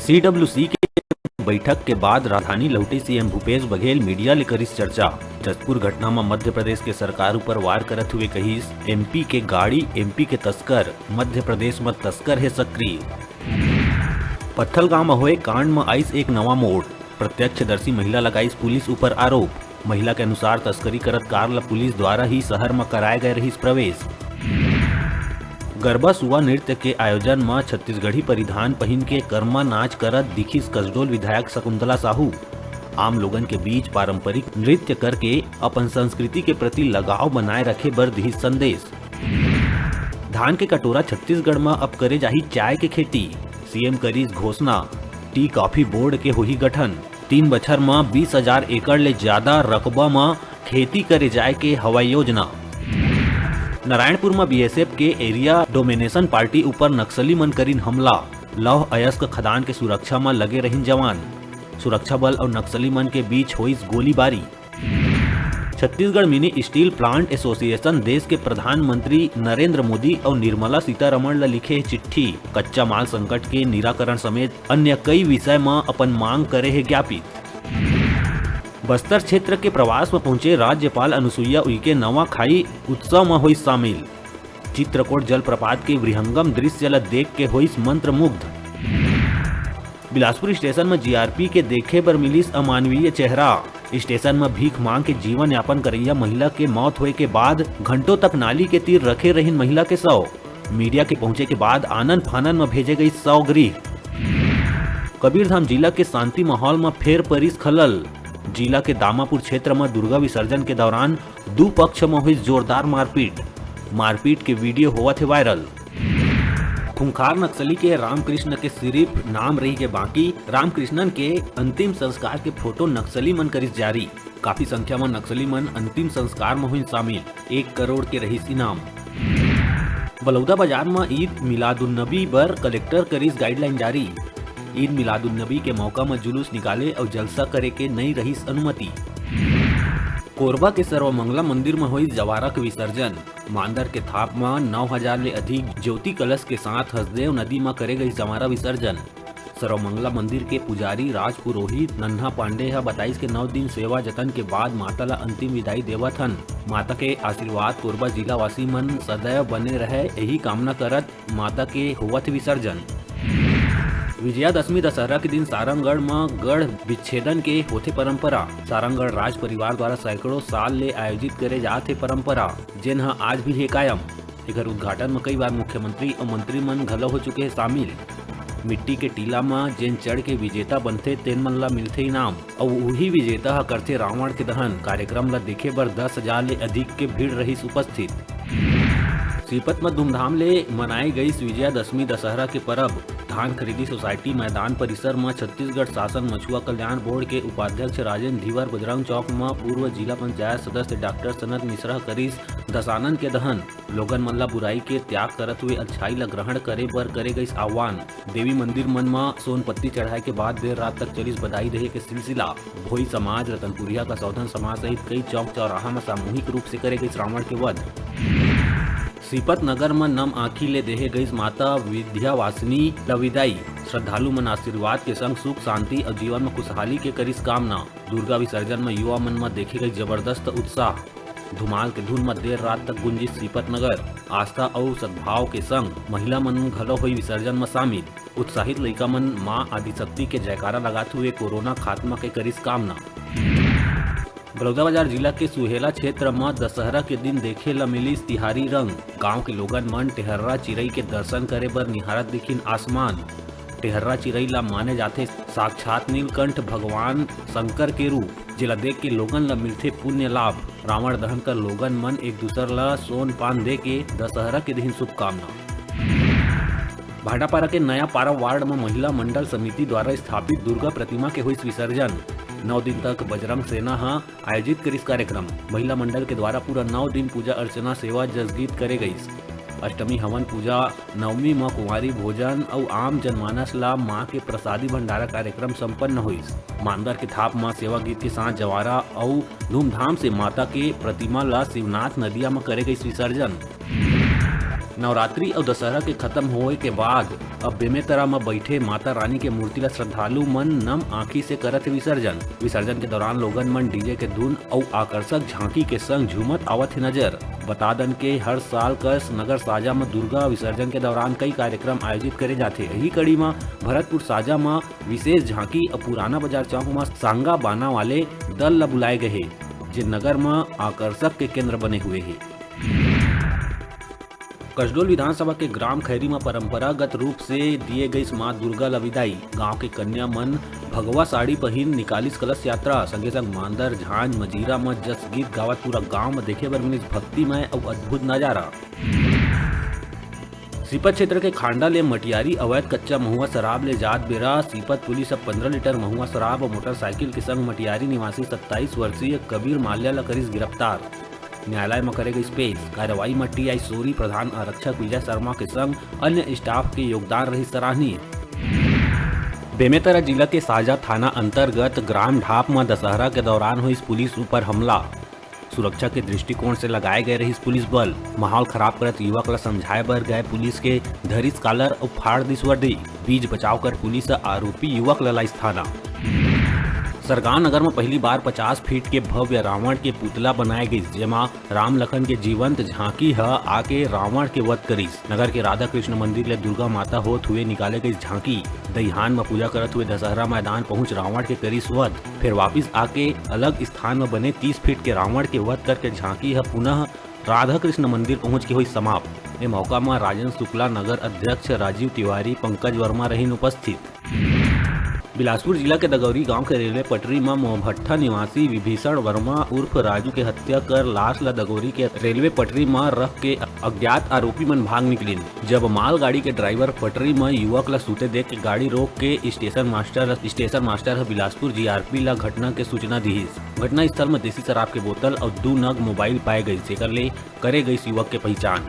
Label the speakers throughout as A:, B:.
A: CWC के बैठक के बाद राजधानी लौटे सीएम भूपेश बघेल मीडिया ले करिस चर्चा। जसपुर घटना में मध्य प्रदेश के सरकार ऊपर वार करत हुए कहिस एमपी के गाड़ी एमपी के तस्कर, मध्य प्रदेश में तस्कर है सक्रिय। पत्थल गांव में हुए कांड में आइस एक नवा मोड़, प्रत्यक्षदर्शी महिला लगाइस पुलिस ऊपर आरोप। महिला के अनुसार तस्करी करत कार ला पुलिस द्वारा ही शहर में कराए गए रही प्रवेश। गरबा सुआ नृत्य के आयोजन में छत्तीसगढ़ी परिधान पहन के कर्मा नाच करत दिखिस कसडोल विधायक शकुंतला साहू। आम लोगन के बीच पारंपरिक नृत्य करके अपन संस्कृति के प्रति लगाव बनाए रखे बर दिहिस संदेश। धान के कटोरा छत्तीसगढ़ में अब करे जाही चाय के खेती, सीएम करिस घोषणा। टी कॉफी बोर्ड के होही गठन। 3 बछर में 20,000 एकड़ ले ज्यादा रकबा में खेती करे जाए के हवाई योजना। नारायणपुर में बीएसएफ के एरिया डोमिनेशन पार्टी ऊपर नक्सली मन करीन हमला। लौह अयस्क खदान के सुरक्षा में लगे रहिन जवान। सुरक्षा बल और नक्सली मन के बीच हुई गोलीबारी। Chhattisgarh mini steel plant association देश के प्रधानमंत्री नरेंद्र मोदी और निर्मला सीतारमण ला लिखे चिट्ठी। कच्चा माल संकट के निराकरण समेत अन्य कई विषय में अपन मांग करे है ज्ञापित। बस्तर क्षेत्र के प्रवास में पहुंचे राज्यपाल अनुसुईया उइके नवाखाई उत्सव में हुई शामिल। चित्रकोट जलप्रपात के विहंगम दृश्य ला देख के हुई मंत्रमुग्ध। बिलासपुर स्टेशन में जीआरपी के देखे पर मिली अमानवीय चेहरा। स्टेशन में भीख मांग के जीवन यापन करैया महिला के मौत होए के बाद घंटों तक नाली के तीर रखे रही महिला के शव। मीडिया के पहुंचे के बाद आनन फानन में भेजे गई शव गृह। कबीरधाम जिला के शांति माहौल में फेर परिस खलल। जिला के दामापुर क्षेत्र में दुर्गा विसर्जन के दौरान 2 पक्ष में हुई जोरदार मारपीट के वीडियो हुआ थे वायरल। खूंखार नक्सली के रामकृष्ण के सिर्फ नाम रही के बाकी रामकृष्णन के अंतिम संस्कार के फोटो नक्सली मन करिस जारी। काफी संख्या में नक्सली मन अंतिम संस्कार में हुई शामिल। 1 करोड़ के रहीस इनाम। बलौदा बाजार में ईद मिलादुन्नबी बर कलेक्टर करिस गाइडलाइन जारी। ईद मिलादुन्नबी के मौका में जुलूस निकाले और जलसा करे के नहीं रहीस अनुमति। कोरबा के सर्वमंगला मंदिर में हुई जवारा के विसर्जन। मांदर के थाप में 9,000 ले अधिक ज्योति कलश के साथ हसदेव नदी में करे गई जवारा विसर्जन। सर्वमंगला मंदिर के पुजारी राज पुरोहित नन्हा पांडे हा बताइस के 9 दिन सेवा जतन के बाद माता ला अंतिम विदाई देवत हन। माता के आशीर्वाद कोरबा जिला वासी मन सदैव बने रहे, यही कामना करत माता के होवत विसर्जन। विजयादशमी दशहरा के दिन सारंगगढ़ में गढ़ विच्छेदन के होथे परंपरा। सारंगगढ़ राज परिवार द्वारा सैकड़ों साल ले आयोजित करे जाथे परंपरा, जेन हा आज भी है कायम। एकर उद्घाटन में कई बार मुख्यमंत्री और मंत्री मन घलो हो चुके हैं शामिल। मिट्टी के टीला में जेन चढ़ के विजेता बनथे तेन मन ला मिलथे इनाम और वही विजेता हा करथे रावण के दहन। कार्यक्रम ला देखे बर 10,000 ले अधिक के भीड़ रहीस उपस्थित। सीपत में धूमधाम ले मनाई गई विजयादशमी दशहरा के पर्व। धान खरीदी सोसाइटी मैदान परिसर में छत्तीसगढ़ शासन मछुआ कल्याण बोर्ड के उपाध्यक्ष राजेंद्र धीवर बजरंग चौक में पूर्व जिला पंचायत सदस्य डॉक्टर सनत मिश्रा करिस दशानन के दहन। लोगन मन ला बुराई के त्याग करत हुए अच्छाई ला ग्रहण करे बर करे गई आह्वान। देवी मंदिर मन में सोनपत्ती चढ़ाए के बाद देर रात तक चलिस बधाई देहे के सिलसिला। भोई समाज, रतनपुरिया का सौधन समाज सहित कई चौक चौराहा में सामूहिक रूप से करे गई रावण के वध। सीपत नगर में नम आँखी ले देहे गई माता विद्यावासिनी ला विदाई। श्रद्धालु मन आशीर्वाद के संग सुख शांति और जीवन में खुशहाली के करिस कामना। दुर्गा विसर्जन में युवा मन में देखे गई जबरदस्त उत्साह। धुमाल के धुन में देर रात तक गुंजिस सीपत नगर। आस्था और सद्भाव के संग महिला मन घलो हुई विसर्जन में शामिल। उत्साहित लइका मन माँ आदिशक्ति के जयकारा लगाते हुए कोरोना खात्मा के करिस कामना। बलौदाबाजार जिला के सुहेला क्षेत्र में दशहरा के दिन देखे ला मिली तिहारी रंग। गांव के लोगन मन टेहर्रा चिरई के दर्शन करे बर निहारत दिखिन आसमान। टेहर्रा चिरई ला माने जाथे साक्षात नीलकंठ भगवान शंकर के रूप, जिला देख के लोगन ला मिलथे पुण्य लाभ। रावण दहन कर लोगन मन एक दूसर ला सोन पान दे के दशहरा के दिन शुभकामना। भाटापारा के नया पारा वार्ड में महिला मंडल समिति द्वारा स्थापित दुर्गा प्रतिमा के हुई विसर्जन। 9 दिन तक बजरंग सेना हा आयोजित करिस कार्यक्रम। महिला मंडल के द्वारा पूरा 9 दिन पूजा अर्चना सेवा जसगीत करे गई। अष्टमी हवन पूजा, नवमी में कुंवारी भोजन और आम जनमानस ला माँ के प्रसादी भंडारा कार्यक्रम संपन्न हुई। मानदर के थाप में सेवा गीत के साथ जवारा और धूमधाम से माता के प्रतिमा ला शिवनाथ नदिया में करे गई विसर्जन। नवरात्रि और दशहरा के खत्म होए के बाद अब बेमेतरा में बैठे माता रानी के मूर्ति ला श्रद्धालु मन नम आँखी से करत विसर्जन के दौरान लोगन मन डीजे के धुन और आकर्षक झांकी के संग झूमत आवत है नजर। बता दन के हर साल कस नगर साजा में दुर्गा विसर्जन के दौरान कई कार्यक्रम आयोजित करे जाते। यही कड़ी में भरतपुर साजा में विशेष झांकी और पुराना बाजार चौक में सांगा बाना वाले दल ला बुलाए गए, जे नगर में आकर्षक के केंद्र बने हुए है। कसडोल विधानसभा के ग्राम खैरी में परंपरागत रूप से दिए गई मां दुर्गा ला विदाई। गांव के कन्या मन भगवा साड़ी पहन निकालिस कलश यात्रा। संगे संग मांदर झांझ मजीरा में जस गीत गावत पूरा गांव में देखे बर मिलिस भक्तिमय और अद्भुत नजारा। सीपत क्षेत्र के खांडा ले मटियारी अवैध कच्चा महुआ शराब ले जात बेरा सीपत पुलिस अब 15 लीटर महुआ शराब और मोटरसाइकिल के संग मटियारी निवासी 27 वर्षीय कबीर माल्या ला करिस गिरफ्तार। न्यायालय में करेगा स्पेस कार्रवाई में टीआई सोरी प्रधान आरक्षक विजय शर्मा के संग अन्य स्टाफ के योगदान रही सराहनीय। बेमेतरा जिला के साजा थाना अंतर्गत ग्राम ढाप में दशहरा के दौरान हुई पुलिस ऊपर हमला। सुरक्षा के दृष्टिकोण से लगाए गए रही पुलिस बल। माहौल खराब करत युवक ला समझाए बर गए पुलिस के धरिस कालर और फाड़ दिस वर्दी। बीच बचाव कर पुलिस आरोपी युवक ला थाना। सरगांव नगर में पहली बार 50 फीट के भव्य रावण के पुतला बनाए गई, जेमा राम लखन के जीवंत झांकी है आके रावण के वध करीस। नगर के राधा कृष्ण मंदिर ले दुर्गा माता होत हुए निकाले गई झांकी। दहिहान में पूजा करत हुए दशहरा मैदान पहुंच रावण के करीस वध, फिर वापिस आके अलग स्थान में बने 30 फीट के रावण के वध करके झांकी है पुनः राधा कृष्ण मंदिर पहुंच के हुई समाप्त। ए मौका में राजेंद्र शुक्ला नगर अध्यक्ष राजीव तिवारी पंकज वर्मा रही उपस्थित। बिलासपुर जिला के दगौरी गांव के रेलवे पटरी में मोहभट्टा निवासी विभीषण वर्मा उर्फ राजू के हत्या कर लाश ला दगौरी के रेलवे पटरी में रख के अज्ञात आरोपी मन भाग निकलिन। जब मालगाड़ी के ड्राइवर पटरी में युवक ला सूते देख के गाड़ी रोक के स्टेशन मास्टर बिलासपुर जीआरपी ला घटना के सूचना दीहिस। घटना स्थल में देसी शराब के बोतल और 2 नग मोबाइल पाए गई, जेकर ले करे गई युवक के पहचान।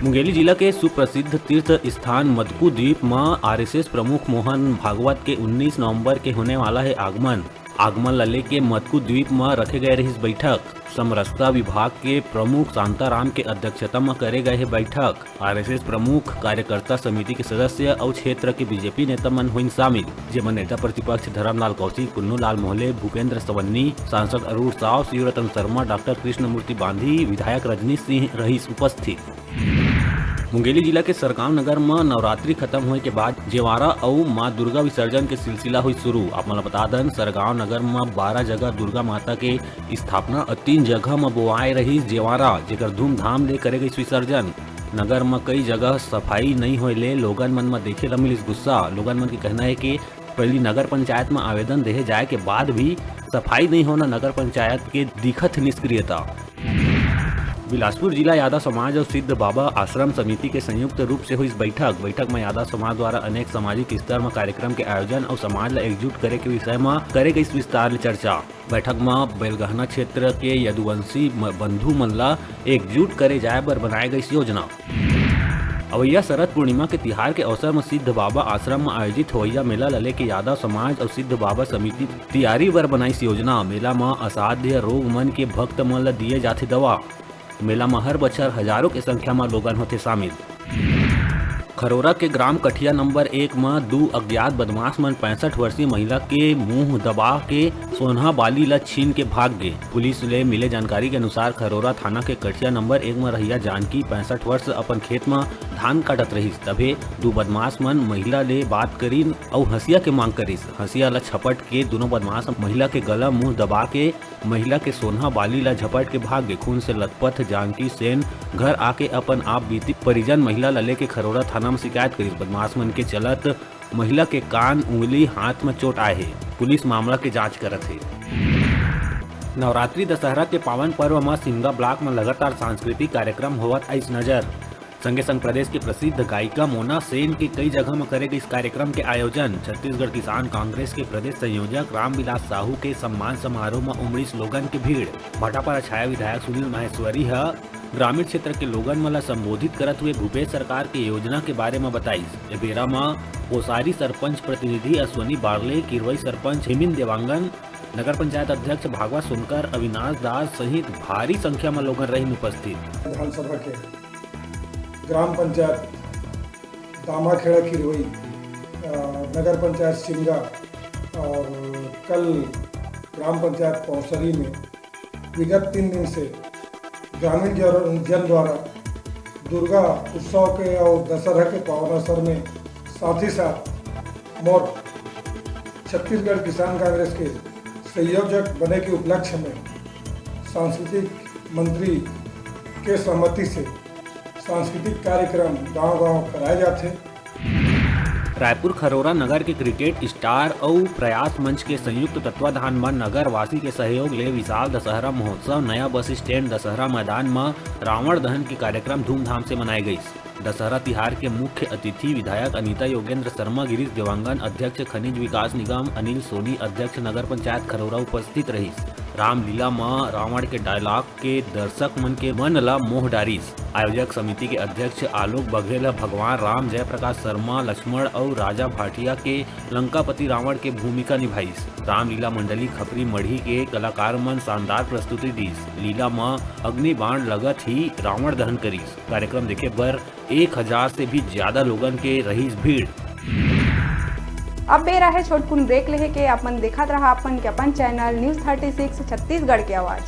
A: मुंगेली जिला के सुप्रसिद्ध तीर्थ स्थान मधुकू द्वीप में आरएसएस प्रमुख मोहन भागवत के 19 नवंबर के होने वाला है आगमन लले के मधुकू द्वीप में रखे गए रही बैठक। समरसता विभाग के प्रमुख शांताराम के अध्यक्षता में करे गए है बैठक। आरएसएस प्रमुख कार्यकर्ता समिति के सदस्य और क्षेत्र के बीजेपी नेता मन हुई शामिल, जेमन नेता प्रतिपक्ष धर्मलाल कौशिक, पुन्नू लाल मोहले, भूपेंद्र सवन्नी, सांसद अरुण साव, शिवरतन शर्मा, डॉक्टर कृष्णमूर्ति बांधी, विधायक रजनीश सिंह रहीस उपस्थित। मुंगेली जिला के सरगांव नगर में नवरात्रि खत्म होने के बाद जेवारा और मां दुर्गा विसर्जन के सिलसिला हुई शुरू। आप मन बता दें सरगांव नगर में 12 जगह दुर्गा माता के स्थापना और 3 जगह में बोआए रही जेवारा, जेकर धूमधाम ले करे गई विसर्जन। नगर में कई जगह सफाई नहीं होए ले लोगन मन में देखे ला मिलिस गुस्सा। लोगन मन के कहना है कि पहली नगर पंचायत में आवेदन देहे जाए के बाद भी सफाई नहीं होना नगर पंचायत के दिखत निष्क्रियता। बिलासपुर जिला यादव समाज और सिद्ध बाबा आश्रम समिति के संयुक्त रूप से हुई बैठक में यादव समाज द्वारा अनेक सामाजिक स्तर में कार्यक्रम के आयोजन और समाज ला एकजुट करे के विषय में करे गई विस्तार चर्चा। बैठक में बेलगहना क्षेत्र के यदुवंशी बंधु मन ला एकजुट करे जाए बर बनाए गई योजना। अवैया शरद पूर्णिमा के तिहार के अवसर में सिद्ध बाबा आश्रम में आयोजित होइया मेला लले के यादव समाज और सिद्ध बाबा समिति तैयारी बर बनाई योजना। मेला में असाध्य रोग मन के भक्त मन ला दिए जाते दवा। मेला में हर बछर हजारों की संख्या में लोगन होते शामिल। खरोरा के ग्राम कठिया नंबर 1 में 2 अज्ञात बदमाश मन 65 वर्षीय महिला के मुंह दबा के सोना बाली ला छीन के भाग गए। पुलिस ले मिले जानकारी के अनुसार खरोरा थाना के कठिया नंबर 1 में रहिया जानकी 65 वर्ष अपन खेत में धान काटत रही। तभे 2 बदमाश मन महिला ले बात करीन और हंसिया के मांग करिस। हंसिया ला छपट के दोनों बदमाश महिला के गला मुंह दबा के महिला के सोना बाली ला झपट के भाग गए। खून से लथपथ जानकी सेन घर आके अपन आप बीती परिजन महिला ला लेके खरोरा थाना में शिकायत करी। बदमाश मन के चलत महिला के कान उंगली हाथ में चोट आए है। पुलिस मामला के जांच करत है। नवरात्रि दशहरा के पावन पर्व में सिंगा ब्लॉक में लगातार सांस्कृतिक कार्यक्रम होवत आइस नजर। संगे संग प्रदेश की प्रसिद्ध गायिका मोना सेन के कई जगह में करे गए इस कार्यक्रम के आयोजन। छत्तीसगढ़ किसान कांग्रेस के प्रदेश संयोजक रामविलास साहू के सम्मान समारोह में उमड़ी लोगन की भीड़। भाटापारा छाया विधायक सुनील माहेश्वरी है ग्रामीण क्षेत्र के लोगन मला संबोधित करत हुए भूपेश सरकार के योजना के बारे में बताई। बेरा में ओसारी सरपंच प्रतिनिधि अश्वनी बारले, किरवई सरपंच हेमिन देवांगन, नगर पंचायत अध्यक्ष भागवत सुनकर, अविनाश दास सहित भारी संख्या में लोगन रही उपस्थित।
B: विधानसभा के ग्राम पंचायत दामाखेड़ा खिरवई, नगर पंचायत सिंगा और कल ग्राम पंचायत पौसरी में विगत 3 दिन से ग्रामीण जन द्वारा दुर्गा उत्सव के और दशहरा के पावन अवसर में साथ ही साथ मोर छत्तीसगढ़ किसान कांग्रेस के संयोजक बने के उपलक्ष्य में सांस्कृतिक मंत्री के सहमति से सांस्कृतिक कार्यक्रम गांव-गांव कराए जाते।
A: रायपुर खरोरा नगर के क्रिकेट स्टार और प्रयास मंच के संयुक्त तत्वाधान में नगर वासी के सहयोग ले विशाल दशहरा महोत्सव नया बस स्टैंड दशहरा मैदान में रावण दहन के कार्यक्रम धूमधाम से मनाए गई। दशहरा तिहार के मुख्य अतिथि विधायक अनीता योगेंद्र शर्मा, गिरीश देवांगन अध्यक्ष खनिज विकास निगम, अनिल सोनी अध्यक्ष नगर पंचायत खरोरा उपस्थित रही। रामलीला में रावण के डायलॉग के दर्शक मन के मन ला मोह डारिस। आयोजक समिति के अध्यक्ष आलोक बघेल भगवान राम, जयप्रकाश शर्मा लक्ष्मण और राजा भाटिया के लंकापति रावण के भूमिका निभाईस। रामलीला मंडली खपरी मढ़ी के कलाकार मन शानदार प्रस्तुति दीस। लीला में अग्नि बाण लगत ही रावण दहन करीस। कार्यक्रम देखे बर 1000 से भी ज्यादा लोगन के रहीस भीड़।
C: अब बेरा है छोटकुन ब्रेक लेहे के। अपन देखत रहा अपन चैनल न्यूज़ 36 छत्तीसगढ़ के आवाज।